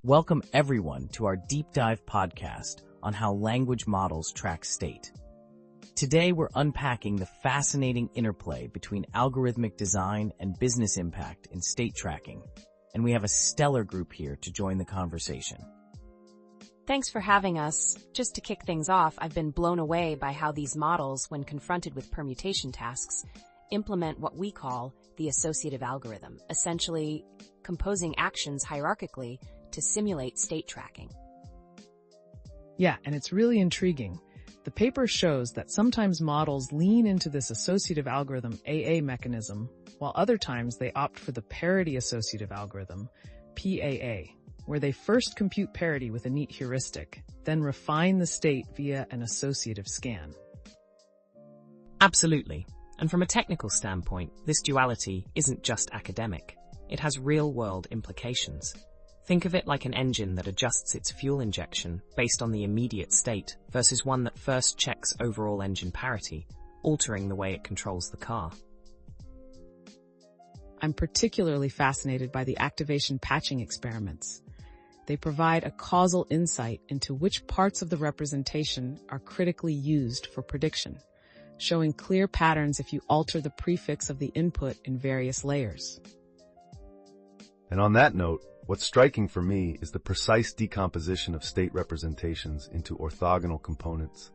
Welcome everyone to our deep dive podcast on how language models track state. Today we're unpacking the fascinating interplay between algorithmic design and business impact in state tracking, and we have a stellar group here to join the conversation. Thanks for having us. Just to kick things off, I've been blown away by how these models, when confronted with permutation tasks, implement what we call the associative algorithm, essentially composing actions hierarchically to simulate state tracking. Yeah, and it's really intriguing. The paper shows that sometimes models lean into this associative algorithm AA mechanism, while other times they opt for the parity associative algorithm, PAA, where they first compute parity with a neat heuristic, then refine the state via an associative scan. Absolutely. And from a technical standpoint, this duality isn't just academic. It has real-world implications. Think of it like an engine that adjusts its fuel injection based on the immediate state versus one that first checks overall engine parity, altering the way it controls the car. I'm particularly fascinated by the activation patching experiments. They provide a causal insight into which parts of the representation are critically used for prediction, showing clear patterns if you alter the prefix of the input in various layers. And on that note, what's striking for me is the precise decomposition of state representations into orthogonal components,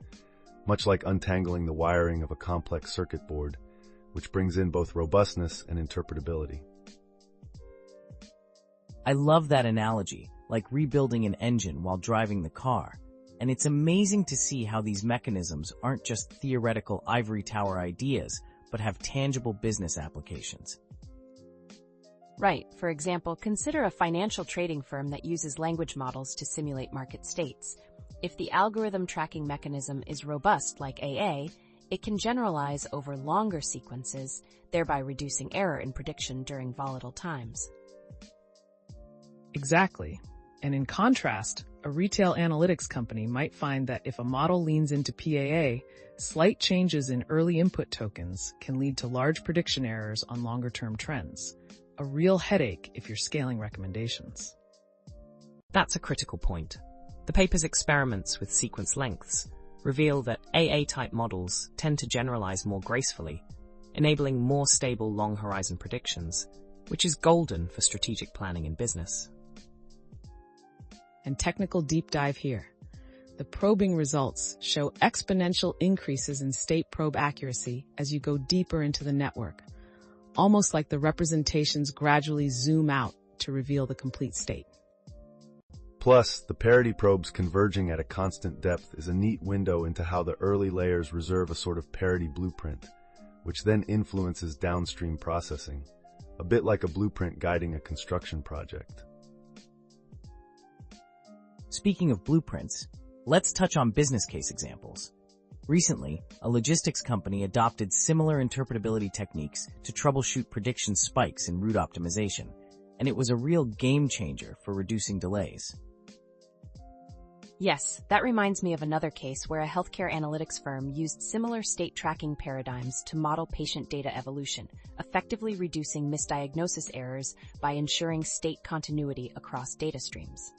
much like untangling the wiring of a complex circuit board, which brings in both robustness and interpretability. I love that analogy, like rebuilding an engine while driving the car. And it's amazing to see how these mechanisms aren't just theoretical ivory tower ideas, but have tangible business applications. Right. For example, consider a financial trading firm that uses language models to simulate market states. If the algorithm tracking mechanism is robust like AA, it can generalize over longer sequences, thereby reducing error in prediction during volatile times. Exactly. And in contrast, a retail analytics company might find that if a model leans into PAA, slight changes in early input tokens can lead to large prediction errors on longer-term trends. A real headache if you're scaling recommendations. That's a critical point. The paper's experiments with sequence lengths reveal that AA-type models tend to generalize more gracefully, enabling more stable long-horizon predictions, which is golden for strategic planning in business. And technical deep dive here. The probing results show exponential increases in state probe accuracy as you go deeper into the network, almost like the representations gradually zoom out to reveal the complete state. Plus, the parity probes converging at a constant depth is a neat window into how the early layers reserve a sort of parity blueprint, which then influences downstream processing, a bit like a blueprint guiding a construction project. Speaking of blueprints, let's touch on business case examples. Recently, a logistics company adopted similar interpretability techniques to troubleshoot prediction spikes in route optimization, and it was a real game changer for reducing delays. Yes, that reminds me of another case where a healthcare analytics firm used similar state tracking paradigms to model patient data evolution, effectively reducing misdiagnosis errors by ensuring state continuity across data streams.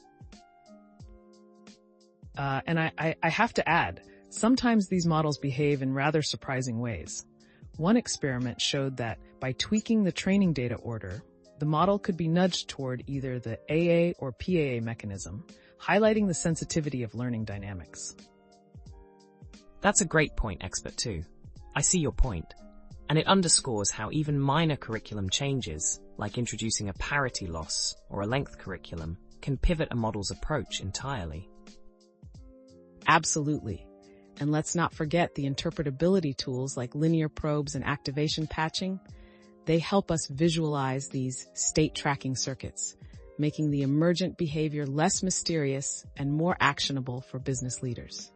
And I have to add, sometimes these models behave in rather surprising ways. One experiment showed that by tweaking the training data order, the model could be nudged toward either the AA or PAA mechanism, highlighting the sensitivity of learning dynamics. That's a great point, Expert 2. I see your point, and it underscores how even minor curriculum changes, like introducing a parity loss or a length curriculum, can pivot a model's approach entirely. Absolutely. And let's not forget the interpretability tools like linear probes and activation patching. They help us visualize these state tracking circuits, making the emergent behavior less mysterious and more actionable for business leaders.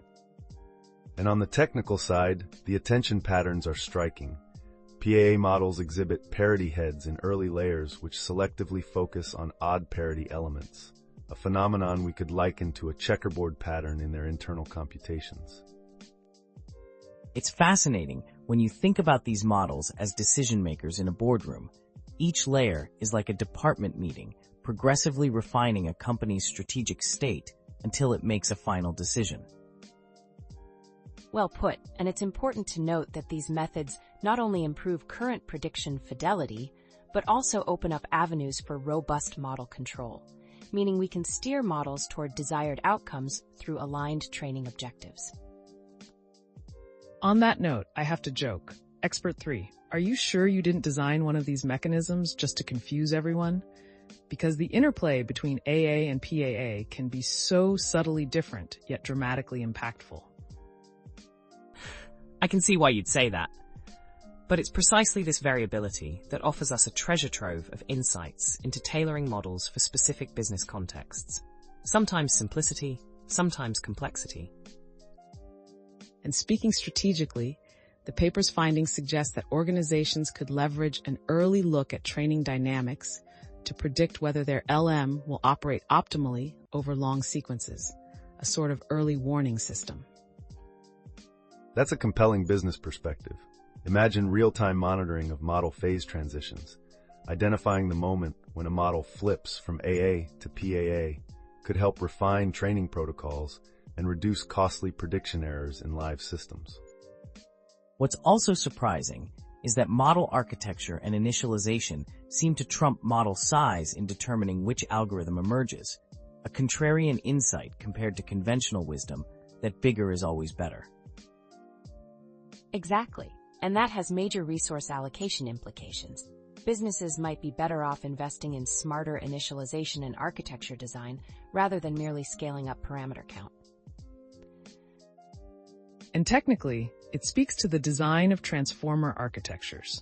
And on the technical side, the attention patterns are striking. PAA models exhibit parity heads in early layers which selectively focus on odd parity elements, a phenomenon we could liken to a checkerboard pattern in their internal computations. It's fascinating when you think about these models as decision makers in a boardroom. Each layer is like a department meeting, progressively refining a company's strategic state until it makes a final decision. Well put, and it's important to note that these methods not only improve current prediction fidelity, but also open up avenues for robust model control, meaning we can steer models toward desired outcomes through aligned training objectives. On that note, I have to joke. Expert 3, are you sure you didn't design one of these mechanisms just to confuse everyone? Because the interplay between AA and PAA can be so subtly different, yet dramatically impactful. I can see why you'd say that. But it's precisely this variability that offers us a treasure trove of insights into tailoring models for specific business contexts. Sometimes simplicity, sometimes complexity. And speaking strategically, the paper's findings suggest that organizations could leverage an early look at training dynamics to predict whether their LM will operate optimally over long sequences, a sort of early warning system. That's a compelling business perspective. Imagine real-time monitoring of model phase transitions. Identifying the moment when a model flips from AA to PAA could help refine training protocols and reduce costly prediction errors in live systems. What's also surprising is that model architecture and initialization seem to trump model size in determining which algorithm emerges, a contrarian insight compared to conventional wisdom that bigger is always better. Exactly, and that has major resource allocation implications. Businesses might be better off investing in smarter initialization and architecture design rather than merely scaling up parameter count. And technically, it speaks to the design of transformer architectures.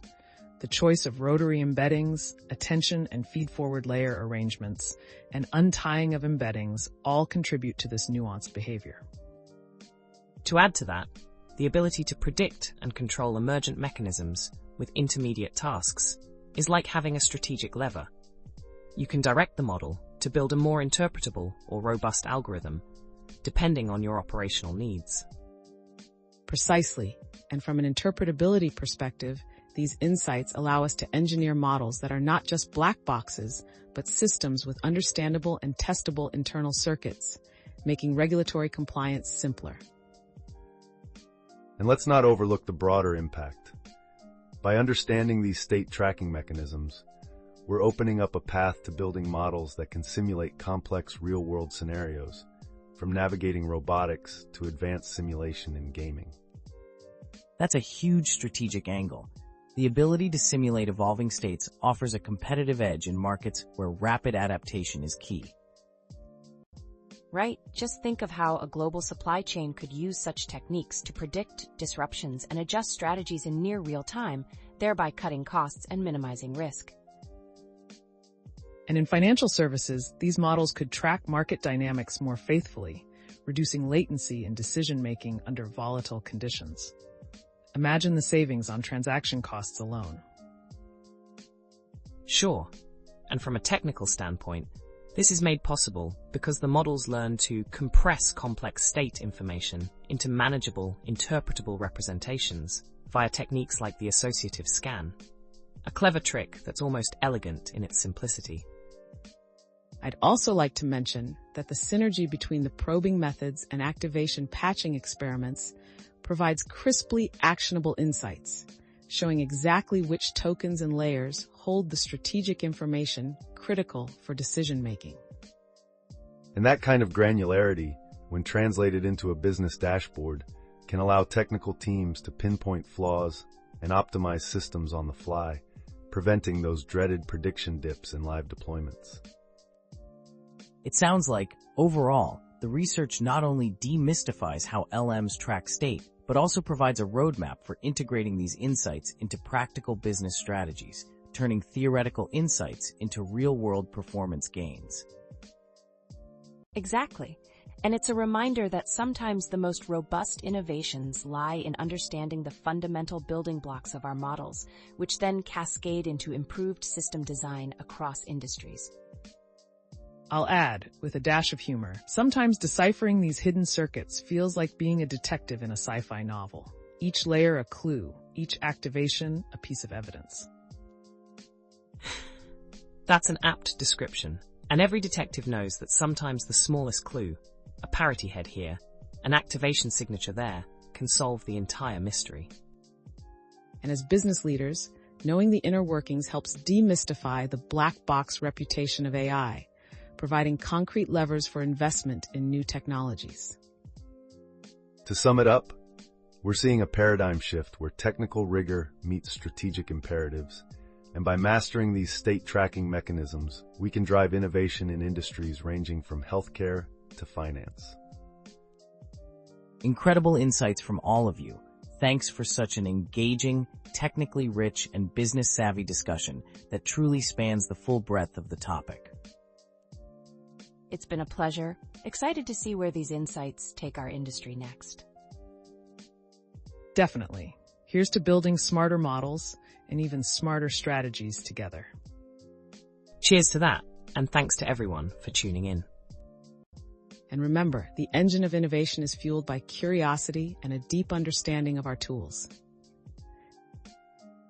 The choice of rotary embeddings, attention and feed-forward layer arrangements, and untying of embeddings all contribute to this nuanced behavior. To add to that, the ability to predict and control emergent mechanisms with intermediate tasks is like having a strategic lever. You can direct the model to build a more interpretable or robust algorithm, depending on your operational needs. Precisely, and from an interpretability perspective, these insights allow us to engineer models that are not just black boxes, but systems with understandable and testable internal circuits, making regulatory compliance simpler. And let's not overlook the broader impact. By understanding these state tracking mechanisms, we're opening up a path to building models that can simulate complex real-world scenarios, from navigating robotics to advanced simulation in gaming. That's a huge strategic angle. The ability to simulate evolving states offers a competitive edge in markets where rapid adaptation is key. Right? Just think of how a global supply chain could use such techniques to predict disruptions and adjust strategies in near real time, thereby cutting costs and minimizing risk. And in financial services, these models could track market dynamics more faithfully, reducing latency in decision-making under volatile conditions. Imagine the savings on transaction costs alone. Sure, and from a technical standpoint, this is made possible because the models learn to compress complex state information into manageable, interpretable representations via techniques like the associative scan, a clever trick that's almost elegant in its simplicity. I'd also like to mention that the synergy between the probing methods and activation patching experiments provides crisply actionable insights, showing exactly which tokens and layers hold the strategic information critical for decision-making. And that kind of granularity, when translated into a business dashboard, can allow technical teams to pinpoint flaws and optimize systems on the fly, preventing those dreaded prediction dips in live deployments. It sounds like, overall, the research not only demystifies how LMs track state, but also provides a roadmap for integrating these insights into practical business strategies, turning theoretical insights into real-world performance gains. Exactly. And it's a reminder that sometimes the most robust innovations lie in understanding the fundamental building blocks of our models, which then cascade into improved system design across industries. I'll add, with a dash of humor, sometimes deciphering these hidden circuits feels like being a detective in a sci-fi novel. Each layer a clue, each activation a piece of evidence. That's an apt description. And every detective knows that sometimes the smallest clue, a parity head here, an activation signature there, can solve the entire mystery. And as business leaders, knowing the inner workings helps demystify the black box reputation of AI, providing concrete levers for investment in new technologies. To sum it up, we're seeing a paradigm shift where technical rigor meets strategic imperatives, and by mastering these state tracking mechanisms, we can drive innovation in industries ranging from healthcare to finance. Incredible insights from all of you. Thanks for such an engaging, technically rich, and business-savvy discussion that truly spans the full breadth of the topic. It's been a pleasure. Excited to see where these insights take our industry next. Definitely. Here's to building smarter models and even smarter strategies together. Cheers to that, and thanks to everyone for tuning in. And remember, the engine of innovation is fueled by curiosity and a deep understanding of our tools.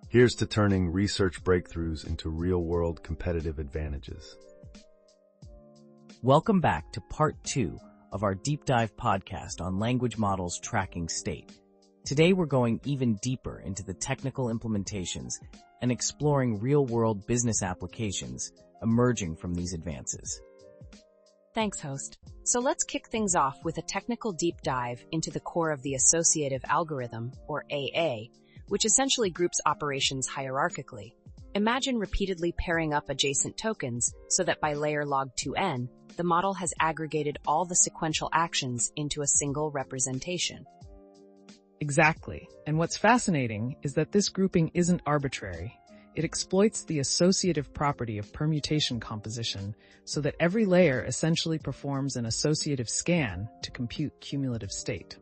Here's to turning research breakthroughs into real-world competitive advantages. Welcome back to part 2 of our deep dive podcast on language models tracking state. Today we're going even deeper into the technical implementations and exploring real-world business applications emerging from these advances. Thanks, host. So let's kick things off with a technical deep dive into the core of the associative algorithm, or AA, which essentially groups operations hierarchically. Imagine repeatedly pairing up adjacent tokens so that by layer log 2n, the model has aggregated all the sequential actions into a single representation. Exactly. And what's fascinating is that this grouping isn't arbitrary. It exploits the associative property of permutation composition so that every layer essentially performs an associative scan to compute cumulative state.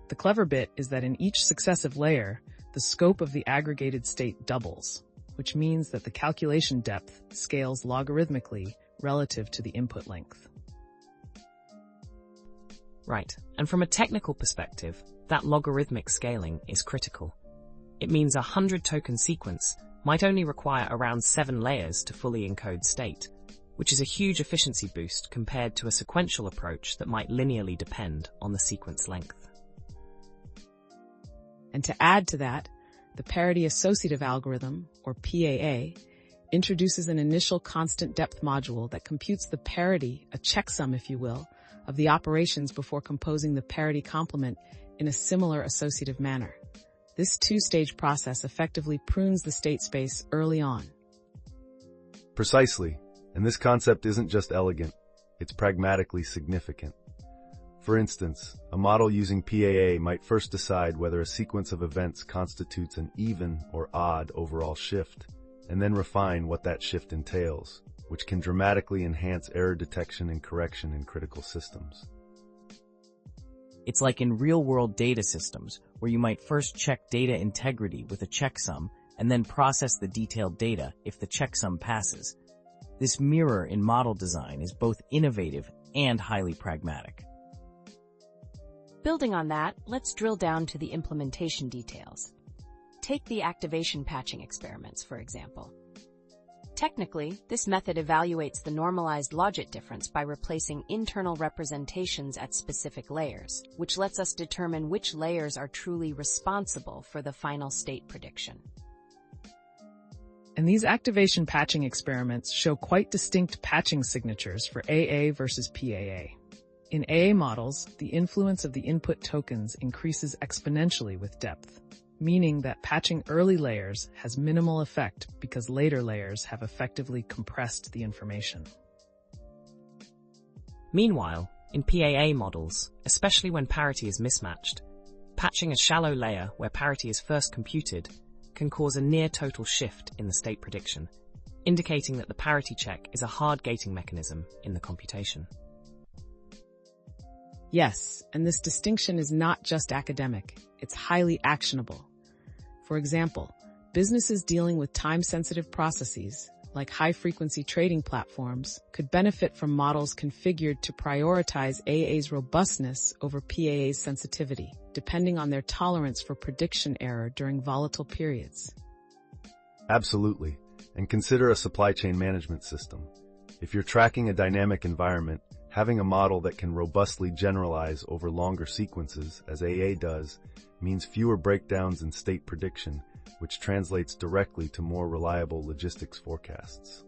The clever bit is that in each successive layer, the scope of the aggregated state doubles, which means that the calculation depth scales logarithmically relative to the input length. Right, and from a technical perspective, that logarithmic scaling is critical. It means a 100-token sequence might only require around 7 layers to fully encode state, which is a huge efficiency boost compared to a sequential approach that might linearly depend on the sequence length. And to add to that, the parity associative algorithm, or PAA, introduces an initial constant depth module that computes the parity, a checksum if you will, of the operations before composing the parity complement in a similar associative manner. This two-stage process effectively prunes the state space early on. Precisely, and this concept isn't just elegant, it's pragmatically significant. For instance, a model using PAA might first decide whether a sequence of events constitutes an even or odd overall shift, and then refine what that shift entails, which can dramatically enhance error detection and correction in critical systems. It's like in real-world data systems, where you might first check data integrity with a checksum and then process the detailed data if the checksum passes. This mirror in model design is both innovative and highly pragmatic. Building on that, let's drill down to the implementation details. Take the activation patching experiments, for example. Technically, this method evaluates the normalized logit difference by replacing internal representations at specific layers, which lets us determine which layers are truly responsible for the final state prediction. And these activation patching experiments show quite distinct patching signatures for AA versus PAA. In AA models, the influence of the input tokens increases exponentially with depth, meaning that patching early layers has minimal effect because later layers have effectively compressed the information. Meanwhile, in PAA models, especially when parity is mismatched, patching a shallow layer where parity is first computed can cause a near-total shift in the state prediction, indicating that the parity check is a hard gating mechanism in the computation. Yes, and this distinction is not just academic, it's highly actionable. For example, businesses dealing with time-sensitive processes, like high-frequency trading platforms, could benefit from models configured to prioritize AA's robustness over PAA's sensitivity, depending on their tolerance for prediction error during volatile periods. Absolutely, and consider a supply chain management system. If you're tracking a dynamic environment, having a model that can robustly generalize over longer sequences, as AA does, means fewer breakdowns in state prediction, which translates directly to more reliable logistics forecasts.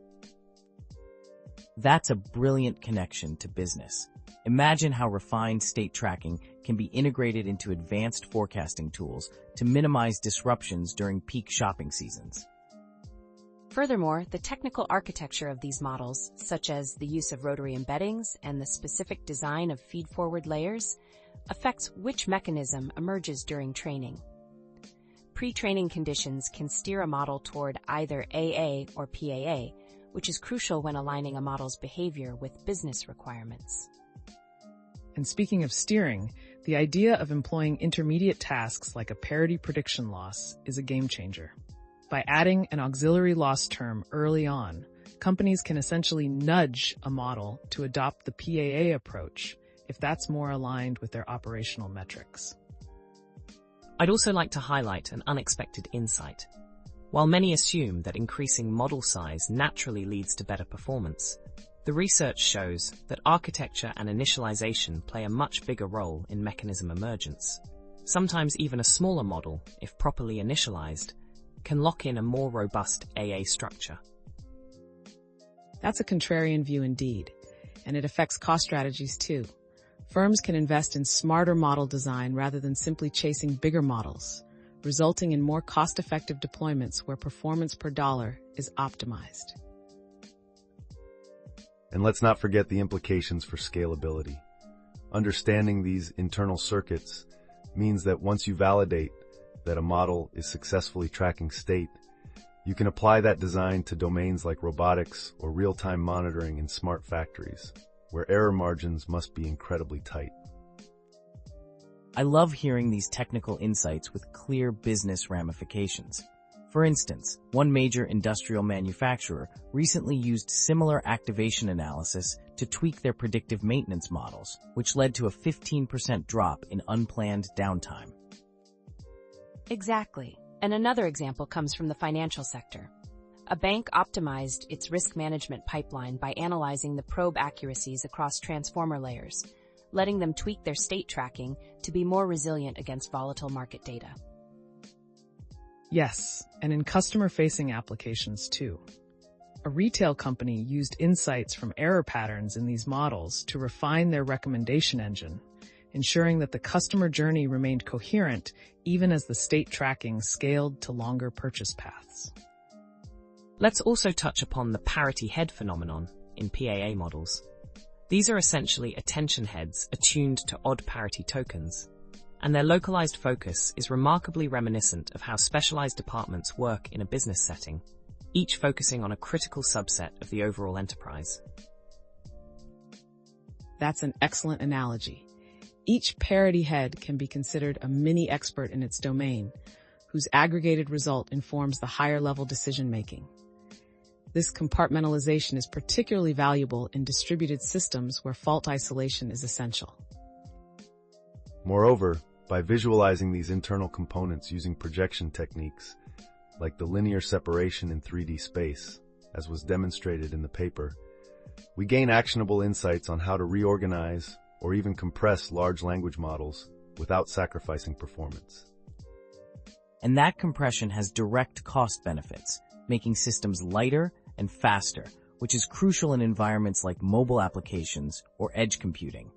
That's a brilliant connection to business. Imagine how refined state tracking can be integrated into advanced forecasting tools to minimize disruptions during peak shopping seasons. Furthermore, the technical architecture of these models, such as the use of rotary embeddings and the specific design of feed-forward layers, affects which mechanism emerges during training. Pre-training conditions can steer a model toward either AA or PAA, which is crucial when aligning a model's behavior with business requirements. And speaking of steering, the idea of employing intermediate tasks like a parity prediction loss is a game changer. By adding an auxiliary loss term early on, companies can essentially nudge a model to adopt the PAA approach if that's more aligned with their operational metrics. I'd also like to highlight an unexpected insight. While many assume that increasing model size naturally leads to better performance, the research shows that architecture and initialization play a much bigger role in mechanism emergence. Sometimes even a smaller model, if properly initialized, can lock in a more robust AA structure. That's a contrarian view indeed, and it affects cost strategies too. Firms can invest in smarter model design rather than simply chasing bigger models, resulting in more cost-effective deployments where performance per dollar is optimized. And let's not forget the implications for scalability. Understanding these internal circuits means that once you validate that a model is successfully tracking state, you can apply that design to domains like robotics or real-time monitoring in smart factories, where error margins must be incredibly tight. I love hearing these technical insights with clear business ramifications. For instance, one major industrial manufacturer recently used similar activation analysis to tweak their predictive maintenance models, which led to a 15% drop in unplanned downtime. Exactly. And another example comes from the financial sector. A bank optimized its risk management pipeline by analyzing the probe accuracies across transformer layers, letting them tweak their state tracking to be more resilient against volatile market data. Yes, and in customer-facing applications too. A retail company used insights from error patterns in these models to refine their recommendation engine, ensuring that the customer journey remained coherent even as the state tracking scaled to longer purchase paths. Let's also touch upon the parity head phenomenon in PAA models. These are essentially attention heads attuned to odd parity tokens, and their localized focus is remarkably reminiscent of how specialized departments work in a business setting, each focusing on a critical subset of the overall enterprise. That's an excellent analogy. Each parity head can be considered a mini expert in its domain, whose aggregated result informs the higher-level decision-making. This compartmentalization is particularly valuable in distributed systems where fault isolation is essential. Moreover, by visualizing these internal components using projection techniques, like the linear separation in 3D space, as was demonstrated in the paper, we gain actionable insights on how to reorganize or even compress large language models without sacrificing performance. And that compression has direct cost benefits, making systems lighter and faster, which is crucial in environments like mobile applications or edge computing.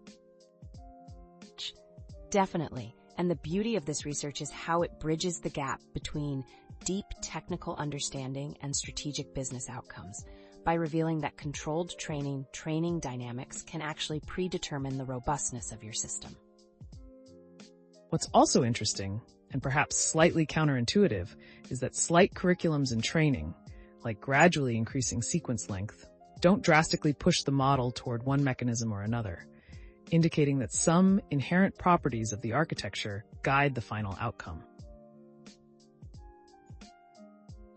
Definitely. And the beauty of this research is how it bridges the gap between deep technical understanding and strategic business outcomes by revealing that controlled training dynamics can actually predetermine the robustness of your system. What's also interesting, and perhaps slightly counterintuitive, is that slight curriculums in training, like gradually increasing sequence length, don't drastically push the model toward one mechanism or another, indicating that some inherent properties of the architecture guide the final outcome.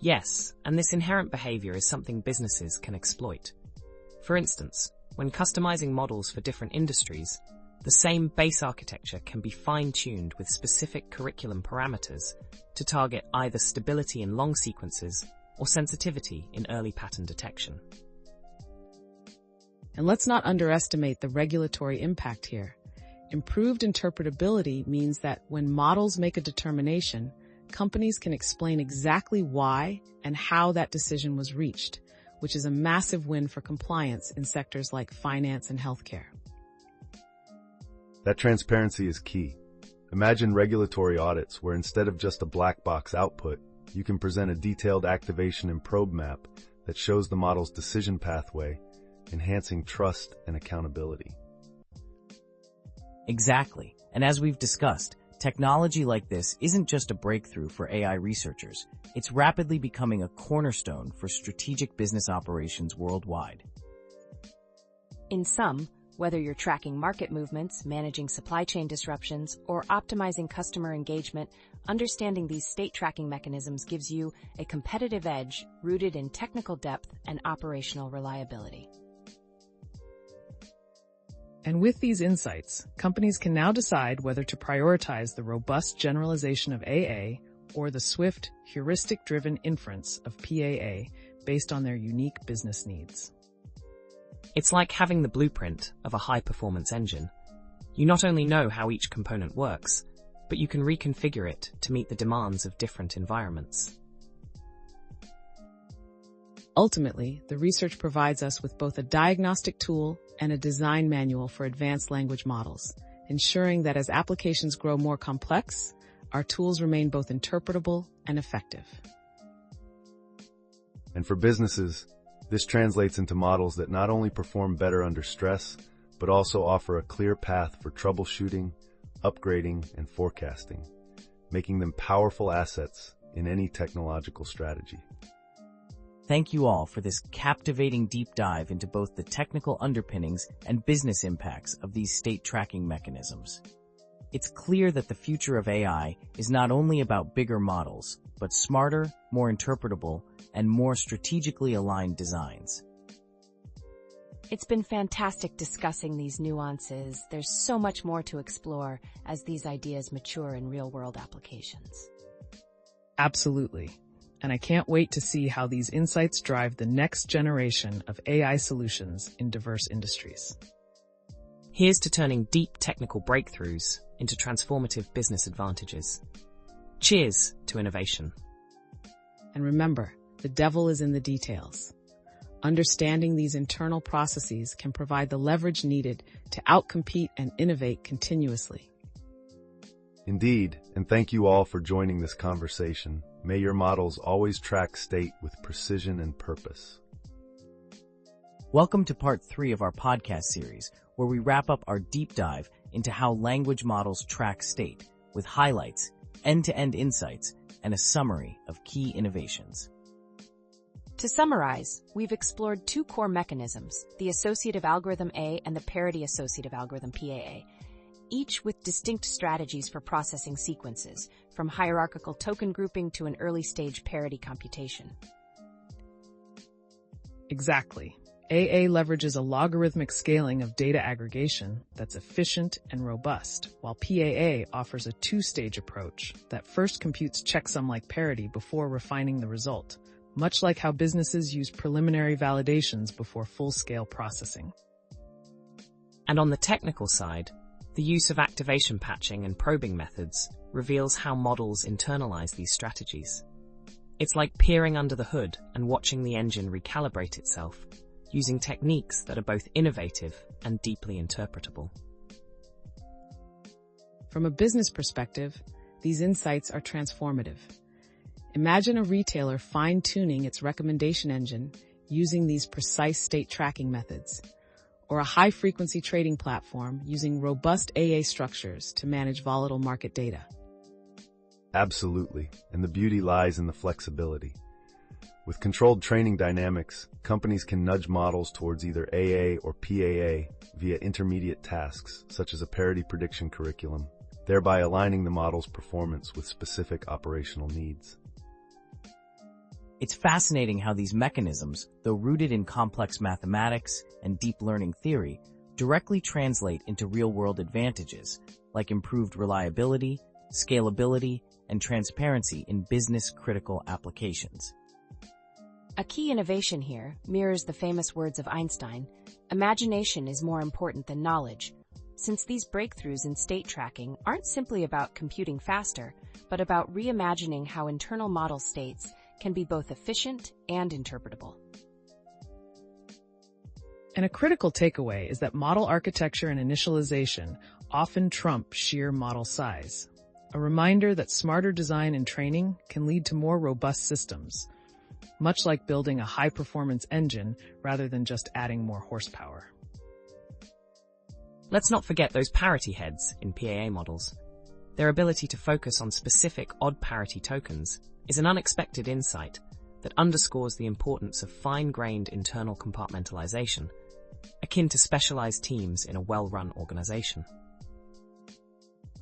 Yes, and this inherent behavior is something businesses can exploit. For instance, when customizing models for different industries, the same base architecture can be fine-tuned with specific curriculum parameters to target either stability in long sequences or sensitivity in early pattern detection. And let's not underestimate the regulatory impact here. Improved interpretability means that when models make a determination, companies can explain exactly why and how that decision was reached, which is a massive win for compliance in sectors like finance and healthcare. That transparency is key. Imagine regulatory audits where instead of just a black box output, you can present a detailed activation and probe map that shows the model's decision pathway, enhancing trust and accountability. Exactly. And as we've discussed, technology like this isn't just a breakthrough for AI researchers. It's rapidly becoming a cornerstone for strategic business operations worldwide. In sum, whether you're tracking market movements, managing supply chain disruptions, or optimizing customer engagement, understanding these state tracking mechanisms gives you a competitive edge rooted in technical depth and operational reliability. And with these insights, companies can now decide whether to prioritize the robust generalization of AA or the swift, heuristic-driven inference of PAA based on their unique business needs. It's like having the blueprint of a high-performance engine. You not only know how each component works, but you can reconfigure it to meet the demands of different environments. Ultimately, the research provides us with both a diagnostic tool and a design manual for advanced language models, ensuring that as applications grow more complex, our tools remain both interpretable and effective. And for businesses, this translates into models that not only perform better under stress, but also offer a clear path for troubleshooting, upgrading, and forecasting, making them powerful assets in any technological strategy. Thank you all for this captivating deep dive into both the technical underpinnings and business impacts of these state tracking mechanisms. It's clear that the future of AI is not only about bigger models, but smarter, more interpretable, and more strategically aligned designs. It's been fantastic discussing these nuances. There's so much more to explore as these ideas mature in real-world applications. Absolutely. And I can't wait to see how these insights drive the next generation of AI solutions in diverse industries. Here's to turning deep technical breakthroughs into transformative business advantages. Cheers to innovation. And remember, the devil is in the details. Understanding these internal processes can provide the leverage needed to outcompete and innovate continuously. Indeed, and thank you all for joining this conversation. May your models always track state with precision and purpose. Welcome to part 3 of our podcast series, where we wrap up our deep dive into how language models track state, with highlights, end-to-end insights, and a summary of key innovations. To summarize, we've explored 2 core mechanisms, the associative algorithm A and the parity associative algorithm PAA, each with distinct strategies for processing sequences, from hierarchical token grouping to an early-stage parity computation. Exactly. AA leverages a logarithmic scaling of data aggregation that's efficient and robust, while PAA offers a 2-stage approach that first computes checksum-like parity before refining the result, much like how businesses use preliminary validations before full-scale processing. And on the technical side, the use of activation patching and probing methods reveals how models internalize these strategies. It's like peering under the hood and watching the engine recalibrate itself, using techniques that are both innovative and deeply interpretable. From a business perspective, these insights are transformative. Imagine a retailer fine-tuning its recommendation engine using these precise state tracking methods, or a high-frequency trading platform using robust AA structures to manage volatile market data. Absolutely, and the beauty lies in the flexibility. With controlled training dynamics, companies can nudge models towards either AA or PAA via intermediate tasks, such as a parity prediction curriculum, thereby aligning the model's performance with specific operational needs. It's fascinating how these mechanisms, though rooted in complex mathematics and deep learning theory, directly translate into real-world advantages, like improved reliability, scalability, and transparency in business-critical applications. A key innovation here mirrors the famous words of Einstein, Imagination is more important than knowledge, since these breakthroughs in state tracking aren't simply about computing faster, but about reimagining how internal model states can be both efficient and interpretable. And a critical takeaway is that model architecture and initialization often trump sheer model size. A reminder that smarter design and training can lead to more robust systems, much like building a high-performance engine rather than just adding more horsepower. Let's not forget those parity heads in PAA models. Their ability to focus on specific odd parity tokens is an unexpected insight that underscores the importance of fine-grained internal compartmentalization, akin to specialized teams in a well-run organization.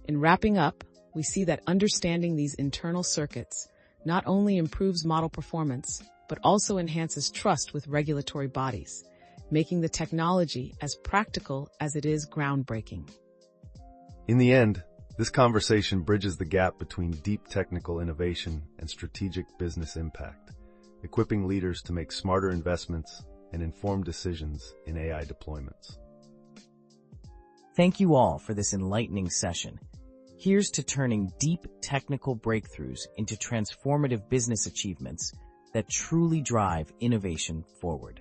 In wrapping up, we see that understanding these internal circuits not only improves model performance, but also enhances trust with regulatory bodies, making the technology as practical as it is groundbreaking. In the end, this conversation bridges the gap between deep technical innovation and strategic business impact, equipping leaders to make smarter investments and informed decisions in AI deployments. Thank you all for this enlightening session. Here's to turning deep technical breakthroughs into transformative business achievements that truly drive innovation forward.